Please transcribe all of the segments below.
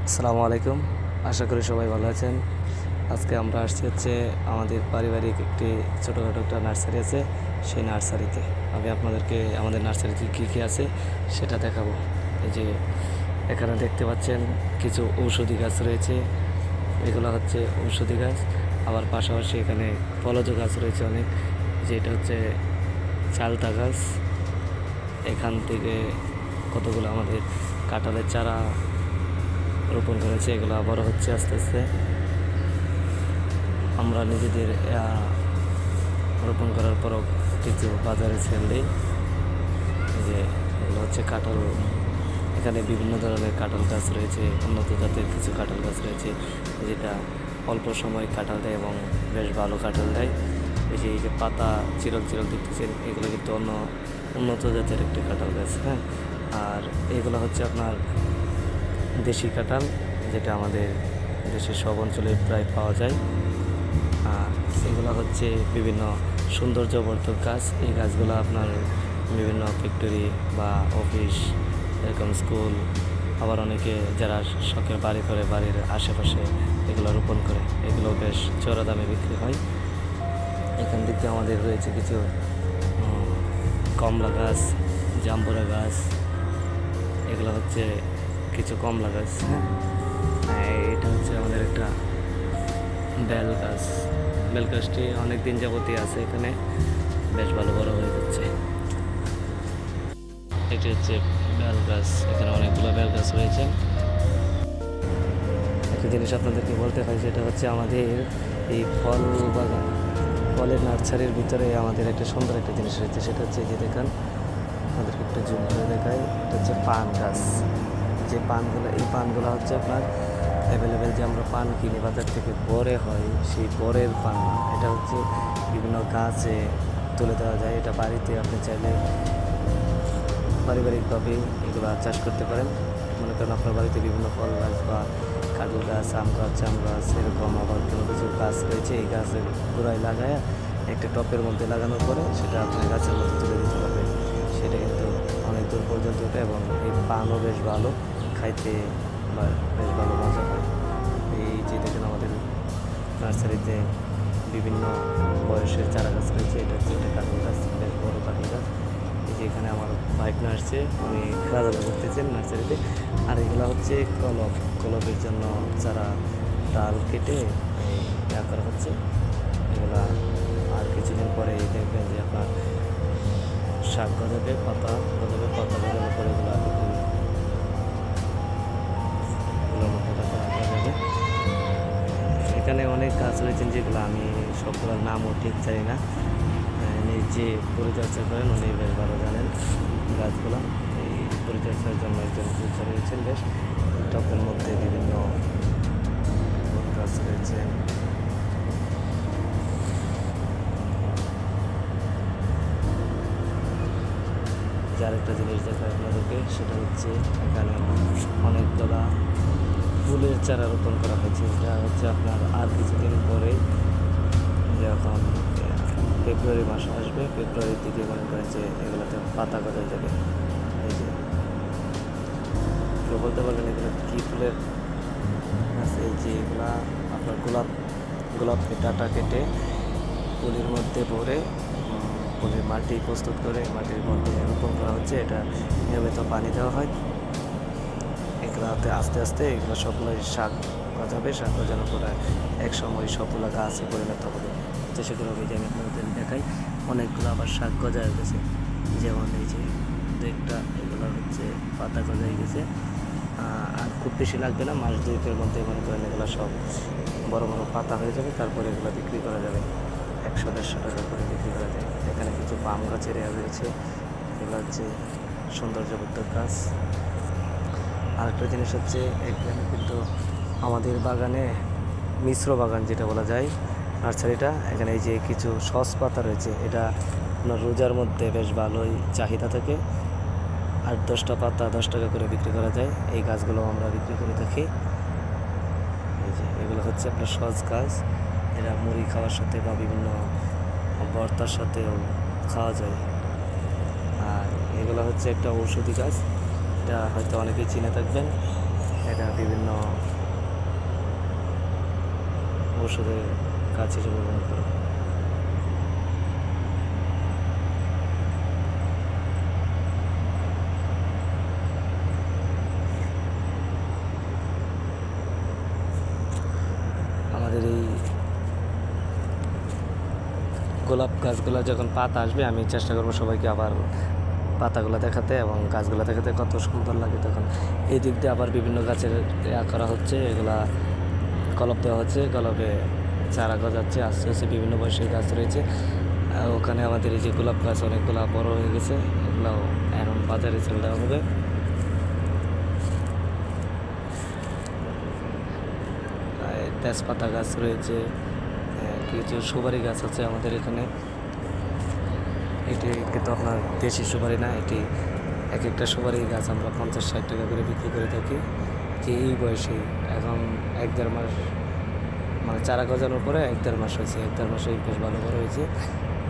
আসসালামু আলাইকুম। আশা করি সবাই ভালো আছেন। আজকে আমরা আসছি আমাদের পারিবারিক একটি ছোটোখাটো একটা নার্সারি আছে, সেই নার্সারিতে। আমি আপনাদেরকে আমাদের নার্সারিতে কী কী আছে সেটা দেখাবো। এই যে এখানে দেখতে পাচ্ছেন কিছু ঔষধি গাছ রয়েছে, এগুলো হচ্ছে ঔষধি গাছ। আবার পাশাপাশি এখানে ফলজ গাছ রয়েছে অনেক, যেটা হচ্ছে চালতা গাছ। এখান থেকে কতগুলো আমাদের কাঁঠালের চারা রোপণ করেছে, এগুলো বড় হচ্ছে আস্তে আস্তে। আমরা নিজেদের রোপণ করার পরও কিছু বাজারে সেল দিই। যে এগুলো হচ্ছে কাঁঠাল, এখানে বিভিন্ন ধরনের কাঁঠাল গাছ রয়েছে, উন্নত জাতের কিছু কাঁঠাল গাছ রয়েছে, যেটা অল্প সময় কাঁঠাল দেয় এবং বেশ ভালো কাঁঠাল দেয়। এই যে পাতা চিরক চিরক দেখতেছেন, এগুলো কিন্তু উন্নত জাতের একটি কাঁঠাল গাছ। হ্যাঁ, আর এগুলো হচ্ছে আপনার দেশি কাঁঠাল, যেটা আমাদের দেশের সব অঞ্চলে প্রায় পাওয়া যায়। আর এগুলো হচ্ছে বিভিন্ন সৌন্দর্যবর্ধক গাছ। এই গাছগুলো আপনার বিভিন্ন ফ্যাক্টরি বা অফিস, এরকম স্কুল, আবার অনেকে যারা শখের বাড়ি করে বাড়ির আশেপাশে এগুলো রোপণ করে, এগুলো বেশ চড়া দামে বিক্রি হয়। এখান থেকে আমাদের রয়েছে কিছু কমলা গাছ, জাম্বুরা গাছ, এগুলো হচ্ছে কিছু কমলা গাছ। হ্যাঁ, এটা হচ্ছে আমাদের একটা বেল গাছ। বেল গাছটি অনেক দিন যাবতীয় আছে এখানে, বেশ ভালো বড় হয়ে যাচ্ছে। এটি হচ্ছে বেল গাছ, এখানে অনেকগুলো বেল গাছ রয়েছে। একটা জিনিস আপনাদেরকে বলতে হয়, সেটা হচ্ছে আমাদের এই ফল বাগান, ফলের নার্সারির ভিতরে আমাদের একটা সুন্দর একটা জিনিস রয়েছে, সেটা হচ্ছে যে দেখেন, আমাদেরকে একটু জুম করে দেখায়, এটা হচ্ছে পান গাছ। যে পানগুলো, এই পানগুলো হচ্ছে আপনার অ্যাভেলেবেল, যে আমরা পান কিনি বাজার থেকে, বরে হয়, সেই বরের পান না, এটা হচ্ছে বিভিন্ন গাছে তুলে দেওয়া যায়। এটা বাড়িতে আপনি চাইলে পারিবারিকভাবে এগুলো চাষ করতে পারেন। মনে করেন আপনার বাড়িতে বিভিন্ন ফল গাছ বা কাঁঠাল গাছ, আম গাছ, জাম গাছ, এরকম আবার কোনো কিছু গাছ রয়েছে, এই গাছের গোড়ায় লাগায় একটা টপের মধ্যে লাগানোর পরে সেটা আপনার গাছের মধ্যে তুলে দিতে পারবেন। সেটা কিন্তু অনেক দূর পর্যন্ত ওঠে এবং এই পানও বেশ ভালো খাইতে, বা বেশ ভালো মজা হয়। এই যে দেখেন আমাদের নার্সারিতে বিভিন্ন বয়সের চারা গাছ রয়েছে। এটা হচ্ছে একটা কাঁঠাল গাছ, বেশ বড় কাঁঠাল গাছ। এই যে এখানে আমার বাইক না আসছে, উনি খেলাধুলা করতেছেন নার্সারিতে। আর এগুলো হচ্ছে কলপের জন্য চারা ডাল কেটে করা হচ্ছে। এগুলা আর কিছুদিন পরে দেখবেন যে আপনার শাক গজাবে, পাতা গজাবে, পাতা গজানোর পরে এগুলো যাবে। এখানে অনেক গাছ রয়েছেন যেগুলো আমি সবগুলোর নামও ঠিক জানি না, যে পরিচর্যা করেন উনি বেশ ভালো জানেন গাছগুলো। এই পরিচর্যার জন্য একজন পরিচর্যা রয়েছেন, বেশ টপের মধ্যে বিভিন্ন গাছ রয়েছে। যার একটা জিনিস দেখায় আপনাদেরকে, সেটা হচ্ছে এখানে অনেকগুলা ফুলের চারা রোপণ করা হয়েছে। যা হচ্ছে আপনার আর কিছুদিন পরে, যখন ফেব্রুয়ারি মাস আসবে, ফেব্রুয়ারির দিকে মনে করেন যে এগুলোতে পাতা গজায় যাবে। এই যে কেউ বলতে পারবেন এগুলো কী ফুলের আছে? এই যে এগুলা আপনার গোলাপকে ডাটা কেটে পুলির মধ্যে ভরে, পুলির মাটি প্রস্তুত করে মাটির মধ্যে রোপণ করা হচ্ছে। এটা নিয়মিত পানি দেওয়া হয়। এগুলোতে আস্তে আস্তে এগুলো সবগুলোই শাক গজাবে, শাক গজানোর পরে এক সময় সবগুলো গাছে পরিণত হবে। তো সেগুলো আমি আপনাদের দেখাই, অনেকগুলো আবার শাক গজায় গেছে। যেমন এই যে একটা, এগুলো হচ্ছে পাতা গজায় গেছে। আর খুব বেশি লাগবে না, মাস দুয়েকের মধ্যে মনে করেন এগুলো সব বড় বড় পাতা হয়ে যাবে। তারপরে এগুলো বিক্রি করা যাবে, 100-150 টাকা করে বিক্রি করা যায়। এখানে কিছু পাম গাছের রয়েছে, এগুলো হচ্ছে সৌন্দর্যবর্ধক গাছ। আরেকটা জিনিস হচ্ছে, এখানে কিন্তু আমাদের বাগানে মিশ্র বাগান যেটা বলা যায় নার্সারিটা, এখানে এই যে কিছু সস পাতা রয়েছে, এটা আপনার রোজার মধ্যে বেশ ভালোই চাহিদা থাকে। 8-10টা পাতা 10 টাকা করে বিক্রি করা যায়। এই গাছগুলো আমরা বিক্রি করে থাকি। এই যে এগুলো হচ্ছে আপনার সস গাছ, এরা মুড়ি খাওয়ার সাথে বা বিভিন্ন ভর্তার সাথেও খাওয়া যায়। আর এগুলো হচ্ছে একটা ঔষধি গাছ, এটা হয়তো অনেকেই চিনে থাকবেন। এটা বিভিন্ন ওষুধের গাছ হিসেবে ব্যবহার করে। আমাদের এই গোলাপ গাছগুলো যখন পাতা আসবে আমি চেষ্টা করবো সবাইকে আবার পাতাগুলো দেখাতে এবং গাছগুলো দেখাতে কত সুন্দর লাগে। তখন এই দিক দিয়ে আবার বিভিন্ন গাছের করা হচ্ছে, এগুলা কলপ দেওয়া হচ্ছে, কলপে চারা গজাচ্ছে, আস্তে আস্তে বিভিন্ন বয়সের গাছ রয়েছে। ওখানে আমাদের এই যে গোলাপ গাছ অনেকগুলো বড় হয়ে গেছে, এগুলাও এখন বাজারে ছেড়ে দেওয়া হবে। তেজপাতা গাছ রয়েছে, কিছু সুপারি গাছ আছে আমাদের এখানে। এটি কিন্তু আপনার দেশি সুপারি না, এটি এক একটা সুপারি গাছ আমরা 50-60 টাকা করে বিক্রি করে থাকি। যে এই বয়সে এখন 1-1.5 মাস, মানে চারা গজানোর পরে 1-1.5 মাস হয়েছে, 1-1.5 মাসে বেশ ভালো বড় হয়েছে।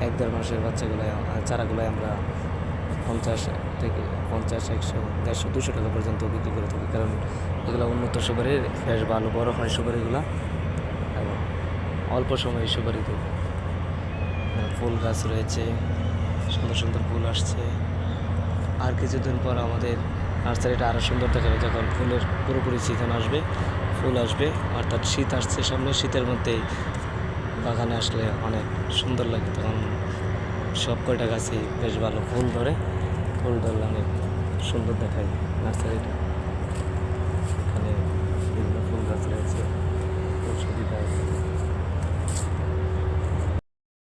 1-1.5 মাসের বাচ্চাগুলো চারাগুলোয় আমরা 50 থেকে 50, 100, 150, 200 টাকা পর্যন্ত বিক্রি করে থাকি, কারণ এগুলো উন্নত সুপারির, বেশ ভালো বড় হয় সুপারিগুলো এবং অল্প সময়ে সুপারিতে। ফুল গাছ রয়েছে, সুন্দর সুন্দর ফুল আসছে। আর কিছুদিন পর আমাদের নার্সারিটা আরও সুন্দর দেখাবে, যখন ফুলের পুরোপুরি সিজন আসবে, ফুল আসবে, অর্থাৎ শীত আসছে সামনে। শীতের মধ্যেই বাগানে আসলে অনেক সুন্দর লাগে, তখন সব কয়টা গাছই বেশ ভালো ফুল ধরে, ফুল ধরলে অনেক সুন্দর দেখায় নার্সারিটা।